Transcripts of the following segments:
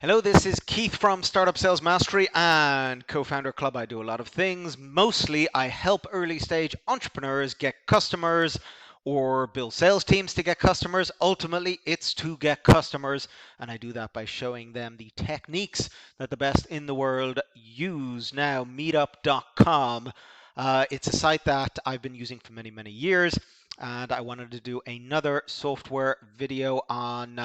Hello, this is Keith from Startup Sales Mastery and Co-Founder Club. I do a lot of things. Mostly, I help early stage entrepreneurs get customers or build sales teams to get customers. Ultimately, it's to get customers, and I do that by showing them the techniques that the best in the world use. Now, meetup.com. It's a site that I've been using for many, many years, and I wanted to do another software video on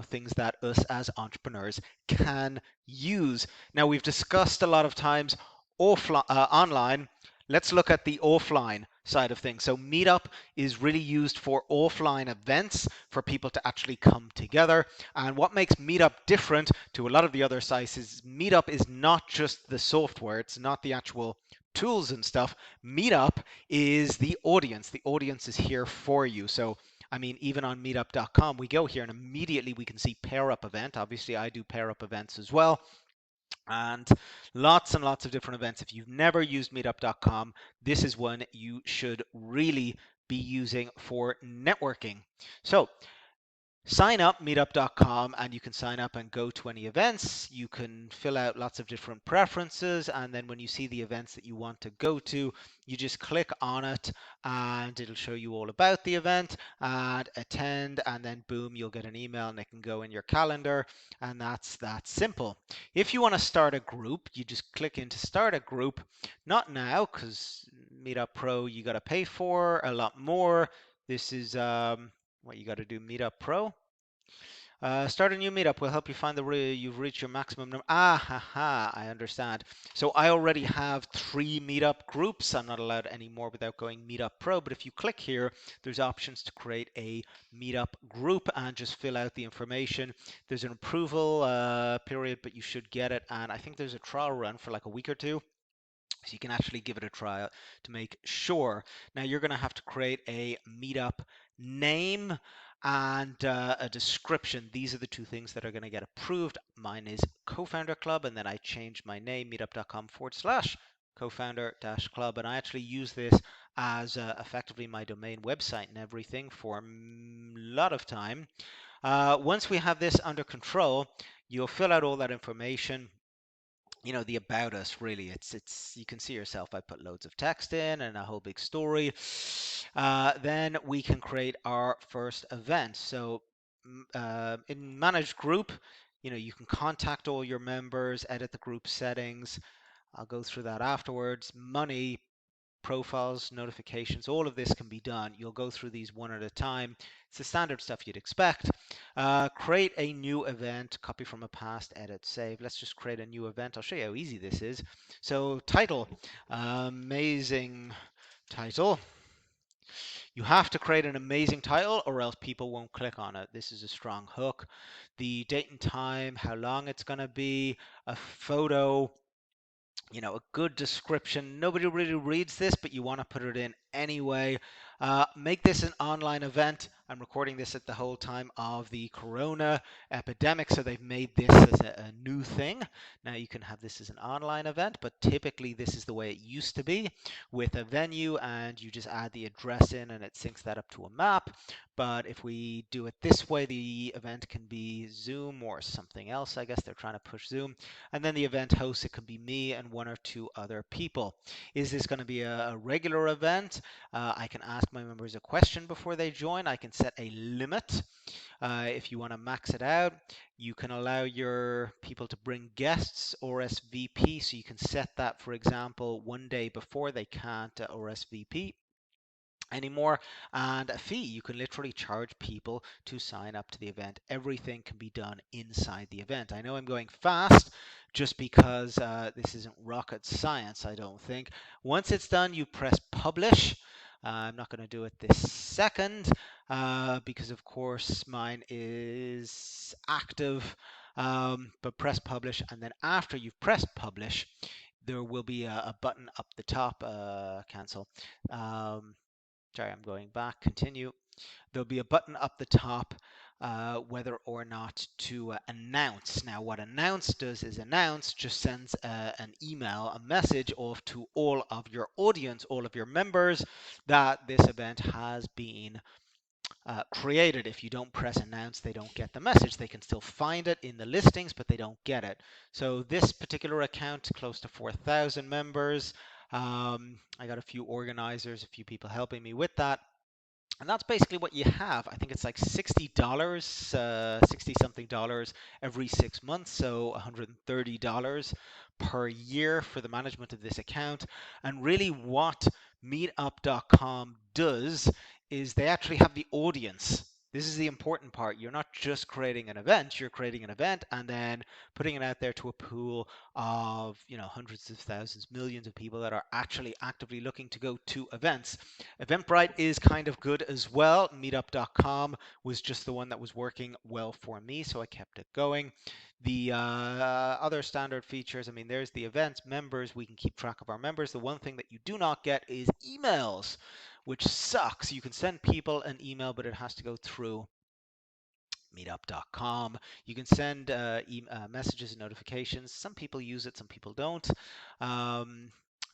things that us as entrepreneurs can use. Now, we've discussed a lot of times offline, online. Let's look at the offline side of things. So Meetup is really used for offline events for people to actually come together. And what makes Meetup different to a lot of the other sites is Meetup is not just the software, it's not the actual tools and stuff. Meetup is the audience. The audience is here for you. So I mean, even on meetup.com, we go here and immediately we can see pair up event. Obviously, I do pair up events as well. And lots of different events. If you've never used meetup.com, this is one you should really be using for networking. So sign up meetup.com and you can sign up and go to any events. You can fill out lots of different preferences, and then when you see the events that you want to go to, you just click on it and it'll show you all about the event and attend, and then boom, you'll get an email and it can go in your calendar, and that's that simple. If you want to start a group, you just click into start a group. Not now, because Meetup Pro you got to pay for a lot more. This is what you got to do. Meetup Pro. Start a new meetup will help you find you've reached your maximum number. Ah, ha, ha, I understand. So I already have 3 meetup groups. I'm not allowed any more without going Meetup Pro. But if you click here, there's options to create a meetup group and just fill out the information. There's an approval period, but you should get it. And I think there's a trial run for like a week or two. So you can actually give it a trial to make sure. Now you're going to have to create a meetup name and a description. These are the two things that are going to get approved. Mine is Co-Founder Club, and then I changed my name, meetup.com/, co-founder-club, and I actually use this as effectively my domain website and everything for a lot of time. Once we have this under control, you'll fill out all that information. The about us, really, it's you can see yourself. I put loads of text in and a whole big story. Then we can create our first event. So in manage group, you can contact all your members, edit the group settings. I'll go through that afterwards. Money, profiles, notifications, all of this can be done. You'll go through these one at a time. It's the standard stuff you'd expect. Create a new event, copy from a past, edit, save. Let's just create a new event. I'll show you how easy this is. So title, amazing title. You have to create an amazing title or else people won't click on it. This is a strong hook. The date and time, how long it's going to be, a photo, a good description. Nobody really reads this, but you want to put it in anyway. Make this an online event. I'm recording this at the whole time of the corona epidemic, so they've made this as a new thing. Now you can have this as an online event, but typically this is the way it used to be with a venue, and you just add the address in and it syncs that up to a map. But if we do it this way, the event can be Zoom or something else. I guess they're trying to push Zoom. And then the event host, it could be me and one or two other people. Is this going to be a regular event? I can ask my members a question before they join. I can set a limit. If you want to max it out, you can allow your people to bring guests or RSVP. So you can set that, for example, one day before they can't RSVP anymore, and a fee. You can literally charge people to sign up to the event. Everything can be done inside the event. I know I'm going fast just because this isn't rocket science, I don't think. Once it's done, you press publish. I'm not going to do it this second because of course mine is active, but press publish, and then after you've pressed publish, there will be a button up the top, cancel. Sorry, I'm going back, continue. There'll be a button up the top whether or not to announce. Now, what announce does is announce just sends an email, a message off to all of your audience, all of your members, that this event has been created. If you don't press announce, they don't get the message. They can still find it in the listings, but they don't get it. So this particular account, close to 4,000 members. I got a few organizers, a few people helping me with that. And that's basically what you have. I think it's like $60, 60 something dollars every 6 months, so $130 per year for the management of this account. And really, what Meetup.com does is they actually have the audience. This is the important part. You're not just creating an event, you're creating an event and then putting it out there to a pool of, hundreds of thousands, millions of people that are actually actively looking to go to events. Eventbrite is kind of good as well. Meetup.com was just the one that was working well for me, so I kept it going. The other standard features, I mean, there's the events, members, we can keep track of our members. The one thing that you do not get is emails, which sucks. You can send people an email, but it has to go through meetup.com. You can send messages and notifications. Some people use it, some people don't.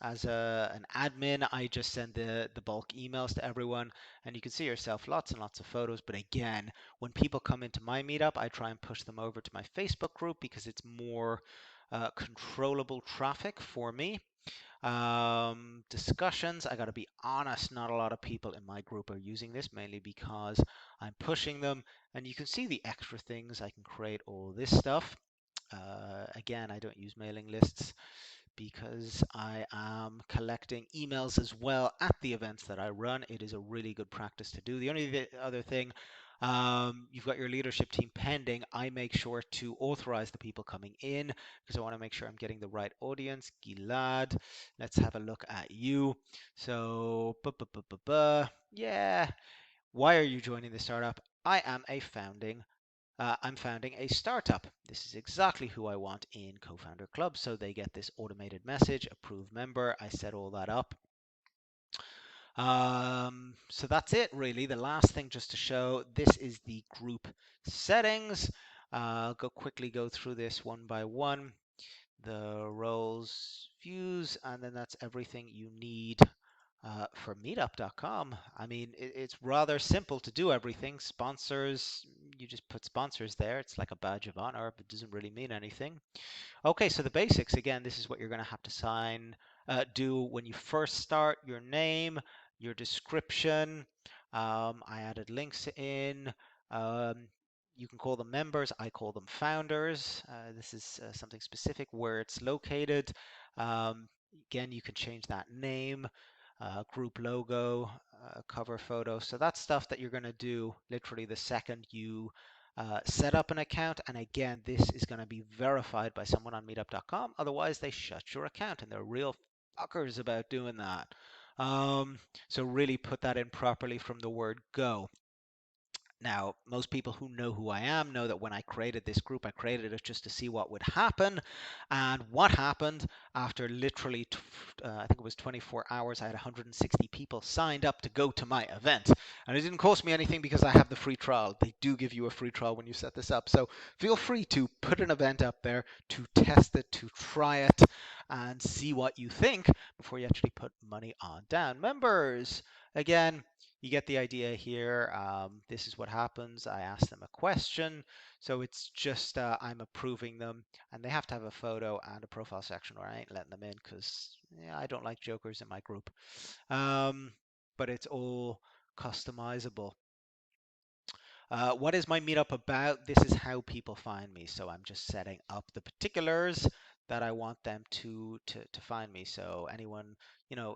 As an admin, I just send the bulk emails to everyone, and you can see yourself lots and lots of photos. But again, when people come into my meetup, I try and push them over to my Facebook group because it's more controllable traffic for me. Discussions, I got to be honest, not a lot of people in my group are using this, mainly because I'm pushing them. And you can see the extra things. I can create all this stuff. Again, I don't use mailing lists because I am collecting emails as well at the events that I run. It is a really good practice to do. The only other thing, you've got your leadership team pending. I make sure to authorize the people coming in because I want to make sure I'm getting the right audience. Gilad, let's have a look at you. So, yeah. Why are you joining the startup? I'm founding a startup. This is exactly who I want in Co-Founder Club. So they get this automated message, approved member. I set all that up. So that's it really. The last thing just to show, this is the group settings. I'll quickly go through this one by one. The roles, views, and then that's everything you need for meetup.com. I mean, it's rather simple to do everything. Sponsors, you just put sponsors there. It's like a badge of honor, but it doesn't really mean anything. Okay, so the basics, again, this is what you're going to have to do when you first start: your name, your description. I added links in. Um, you can call them members. I call them founders. This is something specific where it's located. Again, you can change that name, group logo, cover photo. So that's stuff that you're going to do literally the second you set up an account. And again, this is going to be verified by someone on meetup.com. Otherwise, they shut your account, and they're real fuckers about doing that. So really put that in properly from the word go. Now, most people who know who I am know that when I created this group, I created it just to see what would happen. And what happened after literally, I think it was 24 hours, I had 160 people signed up to go to my event. And it didn't cost me anything because I have the free trial. They do give you a free trial when you set this up. So feel free to put an event up there to test it, to try it, and see what you think before you actually put money on down. Members, again, you get the idea here. This is what happens. I ask them a question. So it's just I'm approving them, and they have to have a photo and a profile section, or I ain't letting them in because I don't like jokers in my group. But it's all customizable. What is my meetup about? This is how people find me. So I'm just setting up the particulars that I want them to find me. So anyone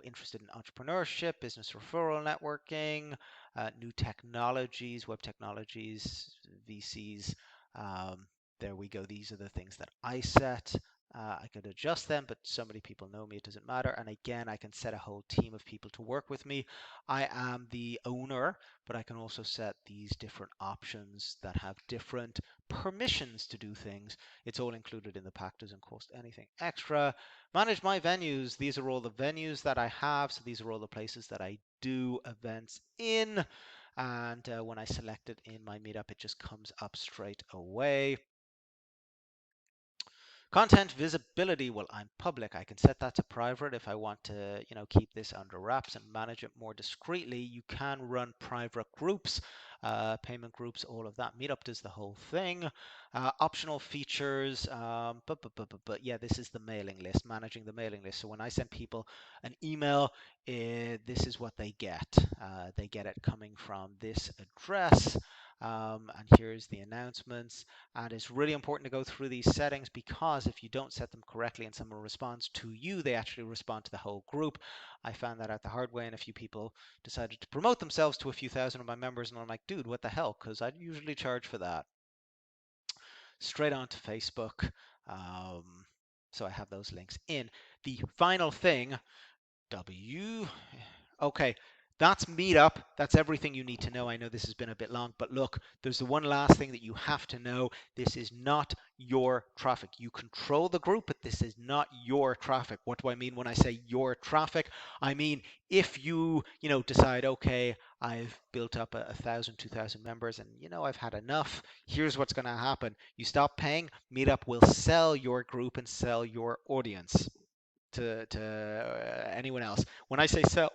interested in entrepreneurship, business referral networking, new technologies, web technologies, VCs. Um, there we go. These are the things that I set. I could adjust them, but so many people know me, it doesn't matter. And again, I can set a whole team of people to work with me. I am the owner, but I can also set these different options that have different permissions to do things. It's all included in the pack, doesn't cost anything extra. Manage my venues. These are all the venues that I have. So these are all the places that I do events in. And when I select it in my meetup, it just comes up straight away. Content visibility, well, I'm public. I can set that to private if I want to, keep this under wraps and manage it more discreetly. You can run private groups, payment groups, all of that. Meetup does the whole thing. Optional features, but yeah, this is the mailing list, managing the mailing list. So when I send people an email, this is what they get. They get it coming from this address. And here's the announcements. And it's really important to go through these settings, because if you don't set them correctly and someone responds to you, they actually respond to the whole group. I found that out the hard way, and a few people decided to promote themselves to a few thousand of my members, and I'm like, dude, what the hell? Because I usually charge for that. Straight on to Facebook. So I have those links in. The final thing, W. Okay, that's Meetup. That's everything you need to know. I know this has been a bit long, but look, there's the one last thing that you have to know. This is not your traffic. You control the group, but this is not your traffic. What do I mean when I say your traffic? I mean, if you, decide, okay, I've built up 1,000, 2,000 members, and I've had enough. Here's what's going to happen. You stop paying, Meetup will sell your group and sell your audience to anyone else. When I say sell,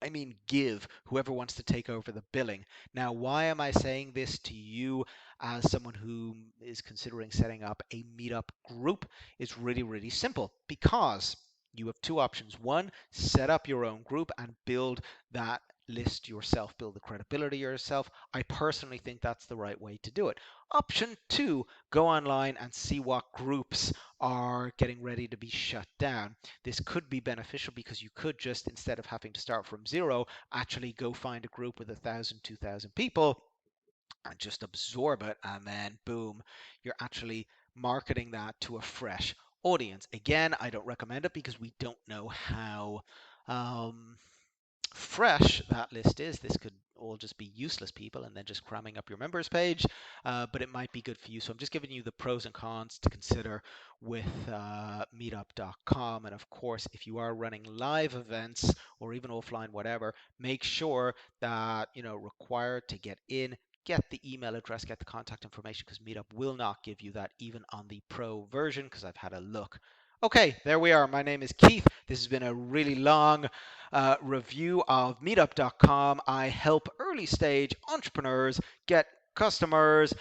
I mean give, whoever wants to take over the billing. Now, why am I saying this to you as someone who is considering setting up a meetup group? It's really, really simple, because you have two options. One, set up your own group and build that list yourself, build the credibility yourself. I personally think that's the right way to do it. Option two, go online and see what groups are getting ready to be shut down. This could be beneficial, because you could just, instead of having to start from zero, actually go find a group with 1,000, 2,000 people and just absorb it, and then boom, you're actually marketing that to a fresh audience. Again, I don't recommend it, because we don't know how fresh that list is. This could all just be useless people and then just cramming up your members page, but it might be good for you. So I'm just giving you the pros and cons to consider with meetup.com. And of course, if you are running live events or even offline, whatever, make sure that required to get in, get the email address, get the contact information, because Meetup will not give you that even on the pro version, because I've had a look. Okay, there we are. My name is Keith. This has been a really long review of meetup.com. I help early stage entrepreneurs get customers.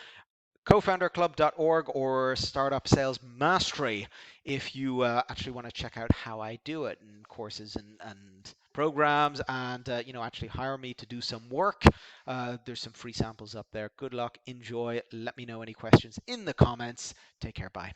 cofounderclub.org or Startup Sales Mastery if you actually want to check out how I do it, and courses and programs, and actually hire me to do some work. There's some free samples up there. Good luck, enjoy. Let me know any questions in the comments. Take care. Bye.